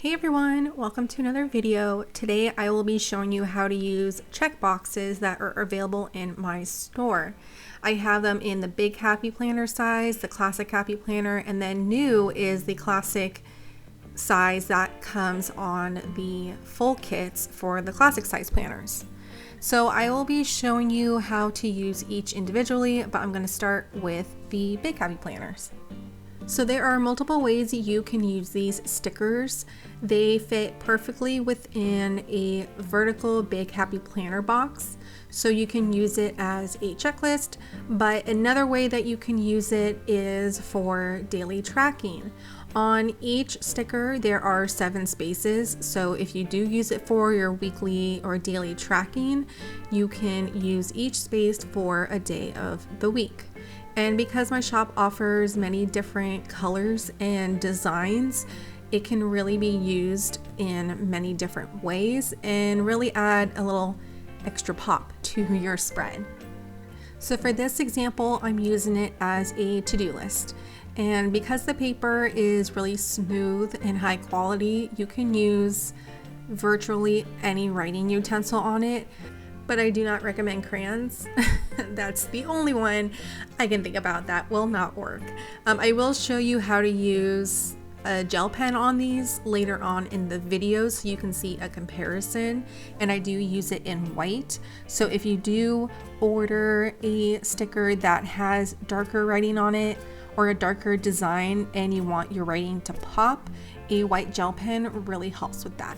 Hey everyone, welcome to another video. Today I will be showing you how to use checkboxes that are available in my store. I have them in the big happy planner size, the classic happy planner, and then new is the classic size that comes on the full kits for the classic size planners. So I will be showing you how to use each individually, but I'm going to start with the big happy planners. So there are multiple ways you can use these stickers. They fit perfectly within a vertical big happy planner box. So you can use it as a checklist, but another way that you can use it is for daily tracking. On each sticker, there are 7 spaces. So if you do use it for your weekly or daily tracking, you can use each space for a day of the week. And because my shop offers many different colors and designs, it can really be used in many different ways and really add a little extra pop to your spread. So for this example, I'm using it as a to-do list. And because the paper is really smooth and high quality, you can use virtually any writing utensil on it. But I do not recommend crayons. That's the only one I can think about that will not work. I will show you how to use a gel pen on these later on in the video so you can see a comparison, and I do use it in white. So if you do order a sticker that has darker writing on it or a darker design and you want your writing to pop, a white gel pen really helps with that.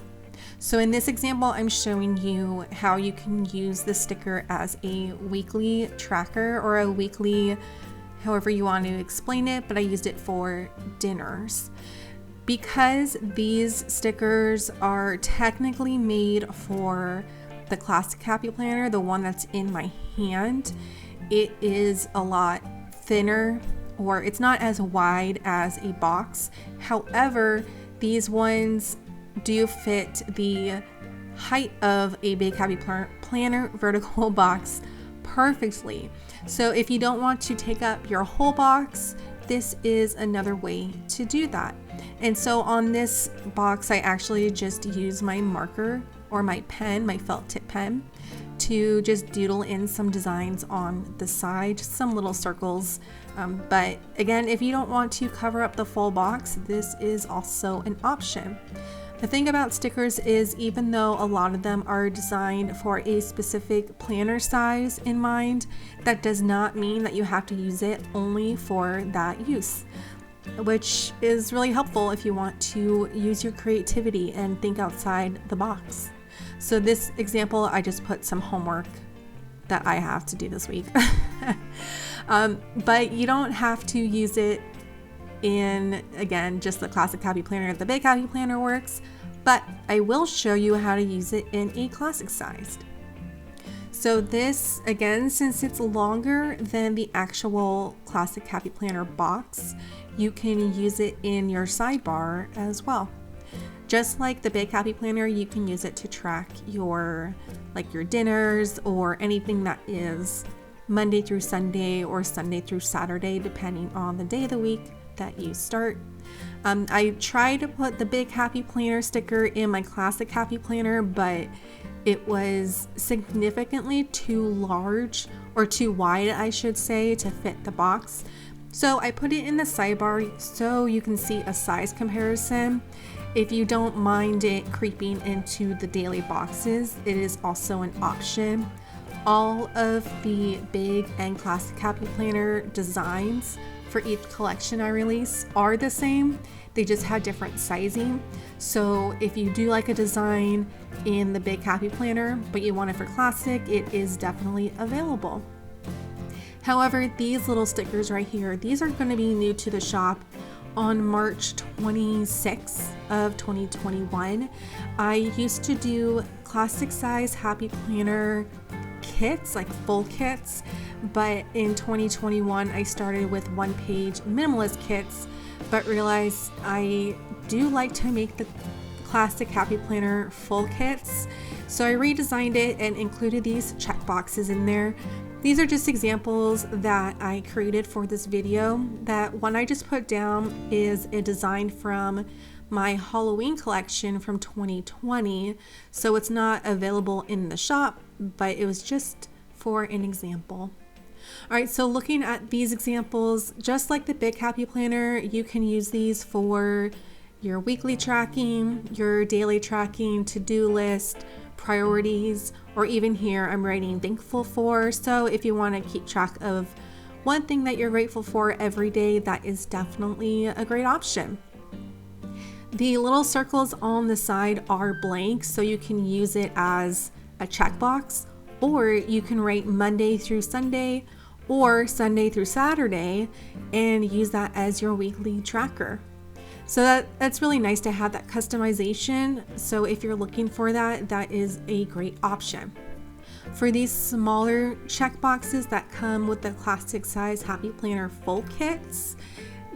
So in this example, I'm showing you how you can use the sticker as a weekly tracker or a weekly, however you want to explain it, but I used it for dinners. Because these stickers are technically made for the classic happy planner, the one that's in my hand, it is a lot thinner, or it's not as wide as a box. However, these ones do fit the height of a big happy planner vertical box perfectly. So if you don't want to take up your whole box, this is another way to do that. And so on this box, I actually just use my marker or my pen, my felt tip pen, to just doodle in some designs on the side, just some little circles. But again, if you don't want to cover up the full box, this is also an option. The thing about stickers is, even though a lot of them are designed for a specific planner size in mind, that does not mean that you have to use it only for that use, which is really helpful if you want to use your creativity and think outside the box. So this example, I just put some homework that I have to do this week. But you don't have to use it in, again, just the classic happy planner. The big happy planner works, but I will show you how to use it in a classic sized. So this, again, since it's longer than the actual classic happy planner box, you can use it in your sidebar as well. Just like the big happy planner, you can use it to track your dinners or anything that is Monday through Sunday or Sunday through Saturday, depending on the day of the week that you start. I tried to put the big happy planner sticker in my classic happy planner, but it was significantly too large, or too wide I should say, to fit the box. So I put it in the sidebar so you can see a size comparison. If you don't mind it creeping into the daily boxes, it is also an option. All of the big and classic happy planner designs for each collection I release are the same. They just have different sizing. So if you do like a design in the big happy planner, but you want it for classic, it is definitely available. However, these little stickers right here, these are going to be new to the shop on March 26th of 2021. I used to do classic size happy planner kits, like full kits, but in 2021 I started with one-page minimalist kits, but realized I do like to make the classic happy planner full kits, so I redesigned it and included these checkboxes in there. These are just examples that I created for this video. That one I just put down is a design from my Halloween collection from 2020, so it's not available in the shop, but it was just for an example. All right, so looking at these examples, just like the Big Happy Planner, you can use these for your weekly tracking, your daily tracking, to-do list, priorities, or even here I'm writing thankful for. So if you want to keep track of one thing that you're grateful for every day, that is definitely a great option. The little circles on the side are blank, so you can use it as a checkbox, or you can write Monday through Sunday or Sunday through Saturday and use that as your weekly tracker. So that's really nice to have that customization. So if you're looking for that, that is a great option. For these smaller check boxes that come with the classic size Happy Planner full kits,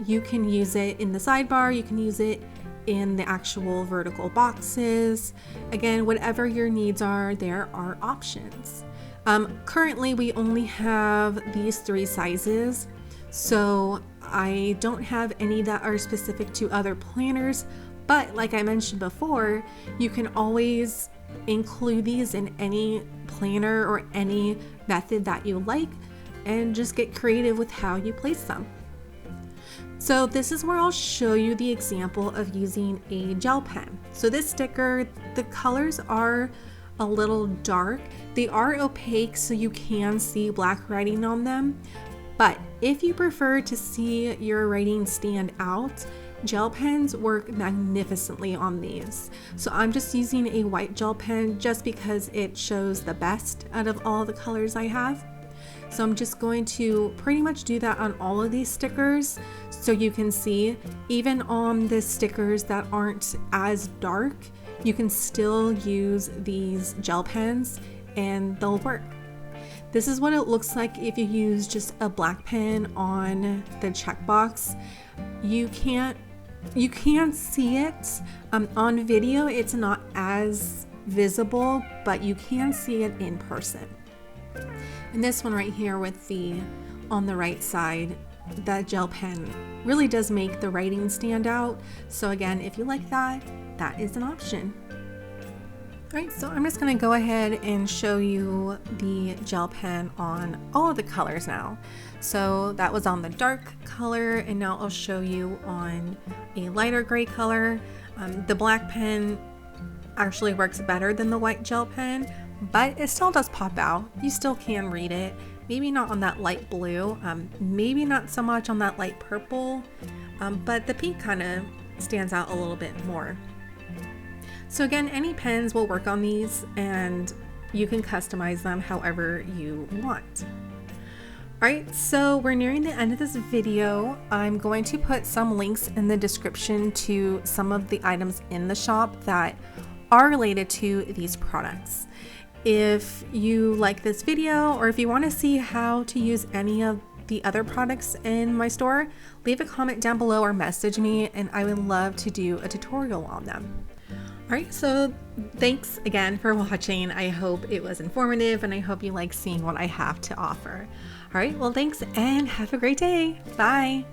you can use it in the sidebar, you can use it in the actual vertical boxes. Again, whatever your needs are, there are options. Currently, we only have these 3 sizes, so I don't have any that are specific to other planners, but like I mentioned before, you can always include these in any planner or any method that you like and just get creative with how you place them. So this is where I'll show you the example of using a gel pen. So this sticker, the colors are a little dark. They are opaque, so you can see black writing on them. But if you prefer to see your writing stand out, gel pens work magnificently on these. So I'm just using a white gel pen just because it shows the best out of all the colors I have. So I'm just going to pretty much do that on all of these stickers, so you can see even on the stickers that aren't as dark, you can still use these gel pens and they'll work. This is what it looks like if you use just a black pen on the checkbox. You can see it on video. It's not as visible, but you can see it in person. And this one right here with the on the right side, that gel pen really does make the writing stand out. So again, if you like that, that is an option. All right, so I'm just going to go ahead and show you the gel pen on all of the colors now. So that was on the dark color, and now I'll show you on a lighter gray color. The black pen actually works better than the white gel pen, but it still does pop out. You still can read it. Maybe not on that light blue, maybe not so much on that light purple, but the pink kind of stands out a little bit more. So again, any pens will work on these, and you can customize them however you want. All right, so we're nearing the end of this video. I'm going to put some links in the description to some of the items in the shop that are related to these products. If you like this video, or if you want to see how to use any of the other products in my store, leave a comment down below or message me, and I would love to do a tutorial on them. All right, so thanks again for watching. I hope it was informative, and I hope you like seeing what I have to offer. All right, well, thanks and have a great day. Bye.